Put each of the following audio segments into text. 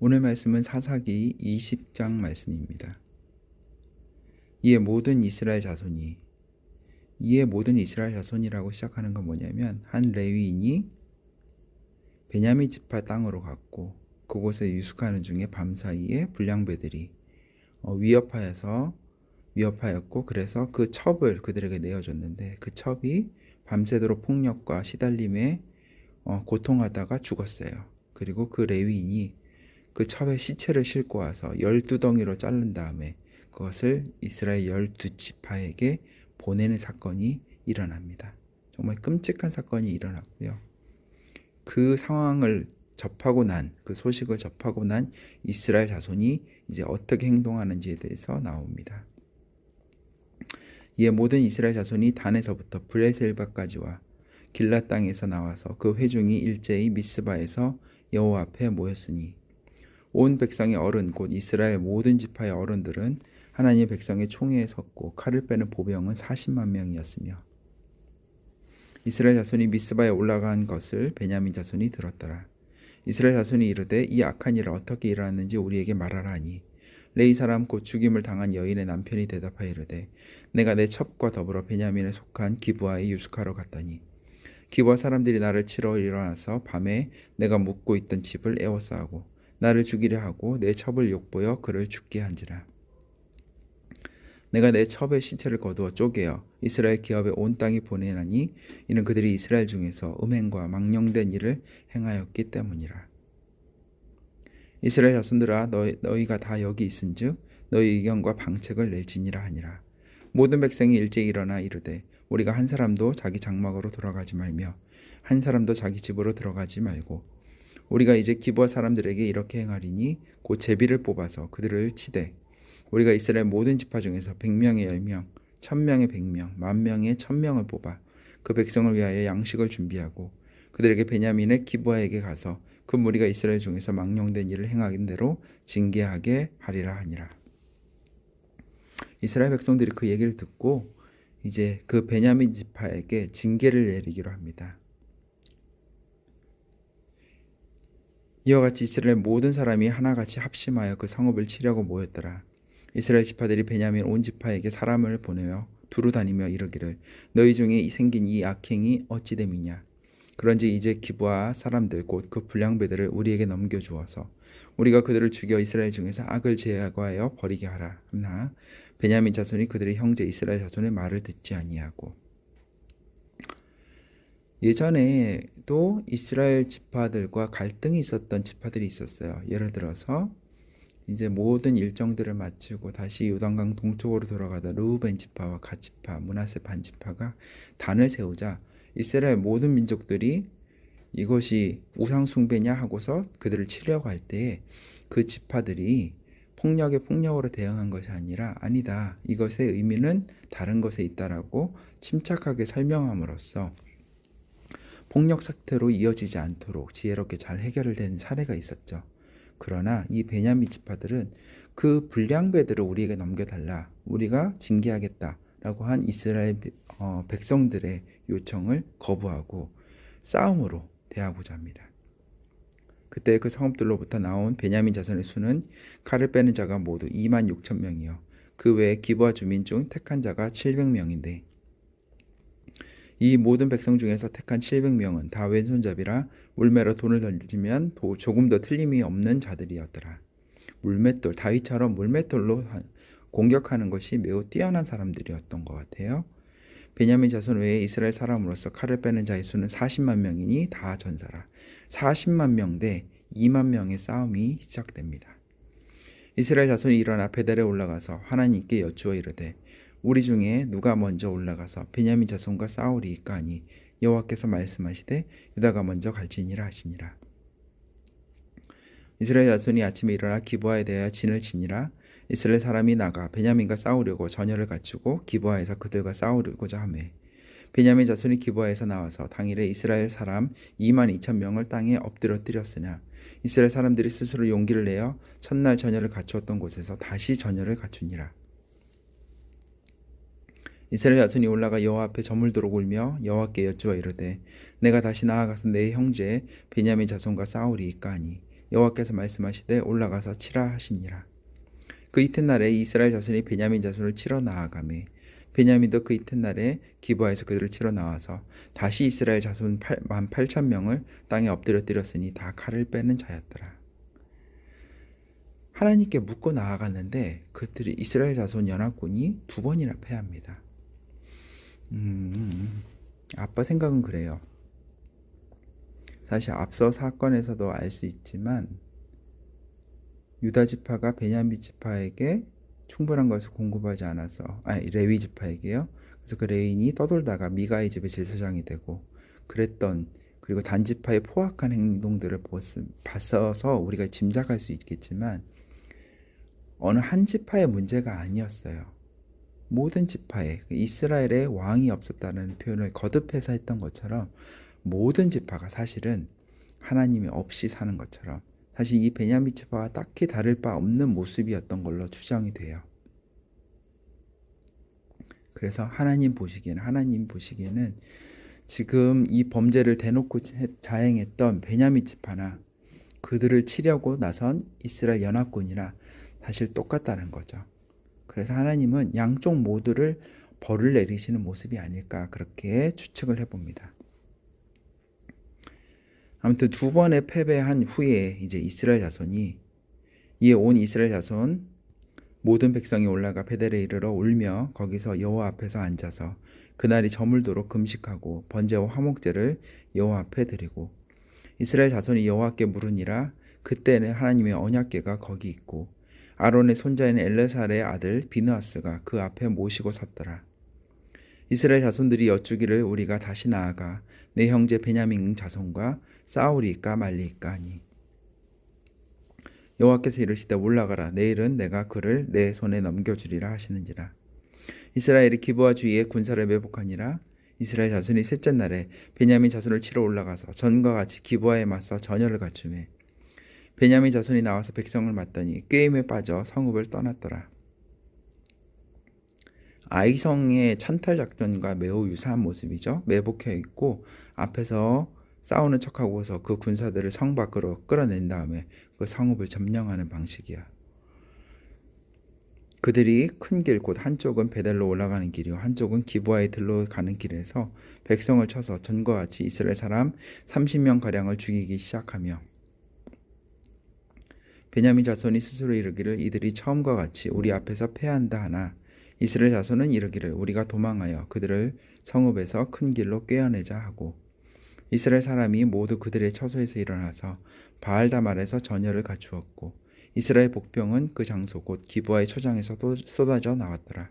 오늘 말씀은 사사기 20장 말씀입니다. 이에 모든 이스라엘 자손이라고 시작하는 건 뭐냐면, 한 레위인이 베냐민 지파 땅으로 갔고 그곳에 유숙하는 중에 밤사이에 불량배들이 위협하였고, 그래서 그 첩을 그들에게 내어줬는데, 그 첩이 밤새도록 폭력과 시달림에 고통하다가 죽었어요. 그리고 그 레위인이 그 첩의 시체를 싣고 와서 12덩이로 자른 다음에 그것을 이스라엘 12지파에게 보내는 사건이 일어납니다. 정말 끔찍한 사건이 일어났고요. 그 상황을 그 소식을 접하고 난 이스라엘 자손이 이제 어떻게 행동하는지에 대해서 나옵니다. 이에 모든 이스라엘 자손이 단에서부터 브레셀바까지와 길랏 땅에서 나와서 그 회중이 일제히 미스바에서 여호와 앞에 모였으니, 온 백성의 어른 곧 이스라엘 모든 지파의 어른들은 하나님의 백성의 총회에 섰고 칼을 빼는 보병은 40만 명이었으며, 이스라엘 자손이 미스바에 올라간 것을 베냐민 자손이 들었더라. 이스라엘 자손이 이르되, 이 악한 일을 어떻게 일어났는지 우리에게 말하라 하니, 레위 사람 곧 죽임을 당한 여인의 남편이 대답하여 이르되, 내가 내 첩과 더불어 베냐민에 속한 기브아에 유숙하러 갔더니 기브아 사람들이 나를 치러 일어나서 밤에 내가 묵고 있던 집을 에워싸고 나를 죽이려 하고 내 첩을 욕보여 그를 죽게 한지라. 내가 내 첩의 시체를 거두어 쪼개어 이스라엘 기업에 온 땅에 보내나니, 이는 그들이 이스라엘 중에서 음행과 망령된 일을 행하였기 때문이라. 이스라엘 자손들아, 너희가 다 여기 있은즉 너희 의견과 방책을 낼지니라 하니라. 모든 백성이 일제히 일어나 이르되, 우리가 한 사람도 자기 장막으로 돌아가지 말며 한 사람도 자기 집으로 들어가지 말고, 우리가 이제 기브아 사람들에게 이렇게 행하리니, 곧 제비를 뽑아서 그들을 치되, 우리가 이스라엘 모든 지파 중에서 100명의 10명, 1000명의 100명, 10,000명의 1000명을 뽑아 그 백성을 위하여 양식을 준비하고 그들에게 베냐민의 기브아에게 가서 그 무리가 이스라엘 중에서 망령된 일을 행하긴 대로 징계하게 하리라 하니라. 이스라엘 백성들이 그 얘기를 듣고 이제 그 베냐민 지파에게 징계를 내리기로 합니다. 이와 같이 이스라엘 모든 사람이 하나같이 합심하여 그 성읍을 치려고 모였더라. 이스라엘 지파들이 베냐민 온 지파에게 사람을 보내어 두루 다니며 이르기를, 너희 중에 생긴 이 악행이 어찌 됨이냐. 그런지 이제 기브아 사람들 곧 그 불량배들을 우리에게 넘겨주어서 우리가 그들을 죽여 이스라엘 중에서 악을 제거하여 버리게 하라 하나, 베냐민 자손이 그들의 형제 이스라엘 자손의 말을 듣지 아니하고. 예전에도 이스라엘 지파들과 갈등이 있었던 지파들이 있었어요. 예를 들어서 이제 모든 일정들을 마치고 다시 요단강 동쪽으로 돌아가다 르우벤 지파와 갓 지파, 므낫세 반 지파가 단을 세우자 이스라엘 모든 민족들이 이것이 우상 숭배냐 하고서 그들을 치려고 할 때에 그 지파들이 폭력에 폭력으로 대응한 것이 아니다. 이것의 의미는 다른 것에 있다라고 침착하게 설명함으로써 폭력 사태로 이어지지 않도록 지혜롭게 잘 해결된 사례가 있었죠. 그러나 이 베냐민 지파들은 그 불량배들을 우리에게 넘겨달라, 우리가 징계하겠다라고 한 이스라엘 백성들의 요청을 거부하고 싸움으로 대하고자 합니다. 그때 그 성읍들로부터 나온 베냐민 자손의 수는 칼을 빼는 자가 모두 26,000명이요 그 외에 기브아 주민 중 택한 자가 700명인데, 이 모든 백성 중에서 택한 700명은 다 왼손잡이라 물매로 돈을 던지면 조금 더 틀림이 없는 자들이었더라. 물맷돌, 다윗처럼 물맷돌로 공격하는 것이 매우 뛰어난 사람들이었던 것 같아요. 베냐민 자손 외에 이스라엘 사람으로서 칼을 빼는 자의 수는 40만 명이니 다 전사라. 40만 명 대 2만 명의 싸움이 시작됩니다. 이스라엘 자손이 일어나 베델에 올라가서 하나님께 여쭈어 이르되, 우리 중에 누가 먼저 올라가서 베냐민 자손과 싸우리이까 하니, 여호와께서 말씀하시되 유다가 먼저 갈지니라 하시니라. 이스라엘 자손이 아침에 일어나 기브아에 대하여 진을 치니라. 이스라엘 사람이 나가 베냐민과 싸우려고 전열을 갖추고 기브아에서 그들과 싸우려고자 하매, 베냐민 자손이 기브아에서 나와서 당일에 이스라엘 사람 22,000명을 땅에 엎드러뜨렸으나, 이스라엘 사람들이 스스로 용기를 내어 첫날 전열을 갖추었던 곳에서 다시 전열을 갖추니라. 이스라엘 자손이 올라가 여호와 앞에 저물도록 울며 여호와께 여쭈어 이르되, 내가 다시 나아가서 내 형제 베냐민 자손과 싸우리이까 하니, 여호와께서 말씀하시되 올라가서 치라 하시니라. 그 이튿날에 이스라엘 자손이 베냐민 자손을 치러 나아가매 베냐민도 그 이튿날에 기브아에서 그들을 치러 나와서 다시 이스라엘 자손 18,000명을 땅에 엎드려 때렸으니 다 칼을 빼는 자였더라. 하나님께 묻고 나아갔는데 그들이 이스라엘 자손 연합군이 2번이나 패합니다. 아빠 생각은 그래요. 사실 앞서 사건에서도 알 수 있지만 유다 지파가 베냐민 지파에게 충분한 것을 공급하지 않아서 레위 지파에게요. 그래서 그 레인이 떠돌다가 미가의 집의 제사장이 되고 그랬던, 그리고 단지파의 포악한 행동들을 봤어서 우리가 짐작할 수 있겠지만 어느 한 지파의 문제가 아니었어요. 모든 지파에, 이스라엘에 왕이 없었다는 표현을 거듭해서 했던 것처럼 모든 지파가 사실은 하나님이 없이 사는 것처럼 사실 이 베냐민 지파와 딱히 다를 바 없는 모습이었던 걸로 추정이 돼요. 그래서 하나님 보시기에는 지금 이 범죄를 대놓고 자행했던 베냐민 지파나 그들을 치려고 나선 이스라엘 연합군이나 사실 똑같다는 거죠. 그래서 하나님은 양쪽 모두를 벌을 내리시는 모습이 아닐까 그렇게 추측을 해봅니다. 아무튼 2번의 패배한 후에 이제 이스라엘 자손이 이에 온 이스라엘 자손 모든 백성이 올라가 베델에 이르러 울며 거기서 여호와 앞에서 앉아서 그날이 저물도록 금식하고 번제와 화목제를 여호와 앞에 드리고 이스라엘 자손이 여호와께 물으니라. 그때는 하나님의 언약궤가 거기 있고 아론의 손자인 엘레살의 아들 비느하스가 그 앞에 모시고 섰더라. 이스라엘 자손들이 여쭈기를 우리가 다시 나아가 내 형제 베냐민 자손과 싸우리까 말리까 하니 여호와께서 이르시되 올라가라. 내일은 내가 그를 내 손에 넘겨주리라 하시는지라. 이스라엘이 기브아 주위에 군사를 매복하니라. 이스라엘 자손이 셋째 날에 베냐민 자손을 치러 올라가서 전과 같이 기브아에 맞서 전열을 갖추매 베냐민 자손이 나와서 백성을 맞더니 꾀임에 빠져 성읍을 떠났더라. 아이성의 찬탈 작전과 매우 유사한 모습이죠. 매복해 있고 앞에서 싸우는 척하고서 그 군사들을 성 밖으로 끌어낸 다음에 그 성읍을 점령하는 방식이야. 그들이 큰 길, 곧 한쪽은 베델로 올라가는 길이요 한쪽은 기브아의 들로 가는 길에서 백성을 쳐서 전과 같이 이스라엘 사람 30명가량을 죽이기 시작하며 베냐민 자손이 스스로 이르기를 이들이 처음과 같이 우리 앞에서 패한다 하나 이스라엘 자손은 이르기를 우리가 도망하여 그들을 성읍에서 큰 길로 꿰어내자 하고 이스라엘 사람이 모두 그들의 처소에서 일어나서 바알다말에서 전열을 갖추었고 이스라엘 복병은 그 장소 곧 기브아의 초장에서 쏟아져 나왔더라.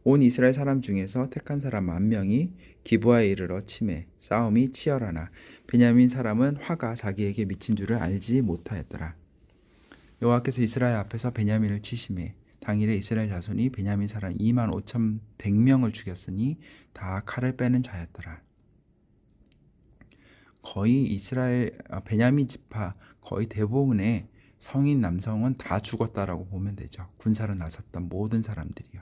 온 이스라엘 사람 중에서 택한 사람 10,000명이 기브아에 이르러 치매 싸움이 치열하나 베냐민 사람은 화가 자기에게 미친 줄을 알지 못하였더라. 여호와께서 이스라엘 앞에서 베냐민을 치심해 당일에 이스라엘 자손이 베냐민 사람 25,100명을 죽였으니 다 칼을 빼는 자였더라. 거의 베냐민 지파 거의 대부분의 성인 남성은 다 죽었다라고 보면 되죠. 군사로 나섰던 모든 사람들이요.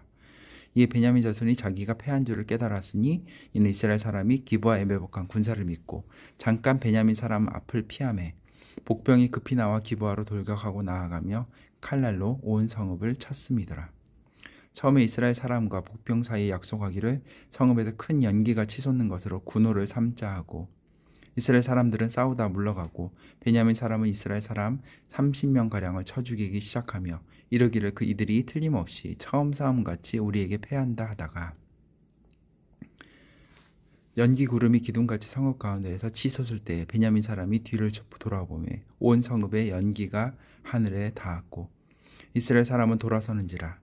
이에 베냐민 자손이 자기가 패한 줄을 깨달았으니 이는 이스라엘 사람이 기브아에 매복한 군사를 믿고 잠깐 베냐민 사람 앞을 피하매 복병이 급히 나와 기브아로 돌격하고 나아가며 칼날로 온 성읍을 쳤음이더라. 처음에 이스라엘 사람과 복병 사이에 약속하기를 성읍에서 큰 연기가 치솟는 것으로 군호를 삼자 하고 이스라엘 사람들은 싸우다 물러가고 베냐민 사람은 이스라엘 사람 30명가량을 쳐 죽이기 시작하며 이르기를 이들이 틀림없이 처음 싸움같이 우리에게 패한다 하다가 연기 구름이 기둥같이 성읍 가운데에서 치솟을 때 베냐민 사람이 뒤를 돌아보매 온 성읍의 연기가 하늘에 닿았고 이스라엘 사람은 돌아서는지라.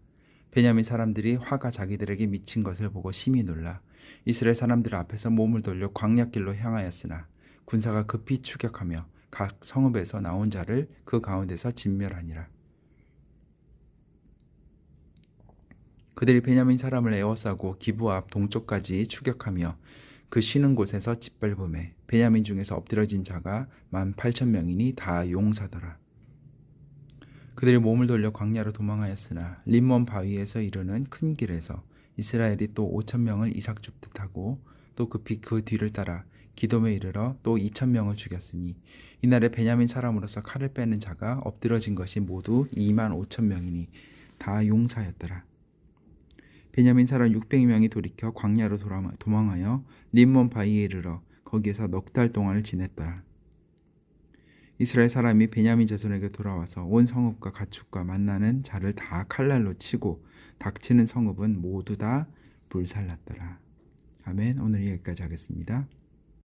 베냐민 사람들이 화가 자기들에게 미친 것을 보고 심히 놀라 이스라엘 사람들 앞에서 몸을 돌려 광야길로 향하였으나 군사가 급히 추격하며 각 성읍에서 나온 자를 그 가운데서 진멸하니라. 그들이 베냐민 사람을 에워싸고 기브아 앞 동쪽까지 추격하며 그 쉬는 곳에서 짓밟음에 베냐민 중에서 엎드러진 자가 18,000명이니 다 용사더라. 그들이 몸을 돌려 광야로 도망하였으나 림몬 바위에서 이르는 큰 길에서 이스라엘이 또 5,000명을 이삭 줍듯 하고 또 급히 그 뒤를 따라 기돔에 이르러 또 2,000명을 죽였으니 이날에 베냐민 사람으로서 칼을 빼는 자가 엎드러진 것이 모두 25,000명이니 다 용사였더라. 베냐민 사람 600명이 돌이켜 광야로 도망하여 림몬 바위에 이르러 거기에서 넉 달 동안을 지냈더라. 이스라엘 사람이 베냐민 자손에게 돌아와서 온 성읍과 가축과 만나는 자를 다 칼날로 치고 닥치는 성읍은 모두 다 불살랐더라. 아멘. 오늘 여기까지 하겠습니다.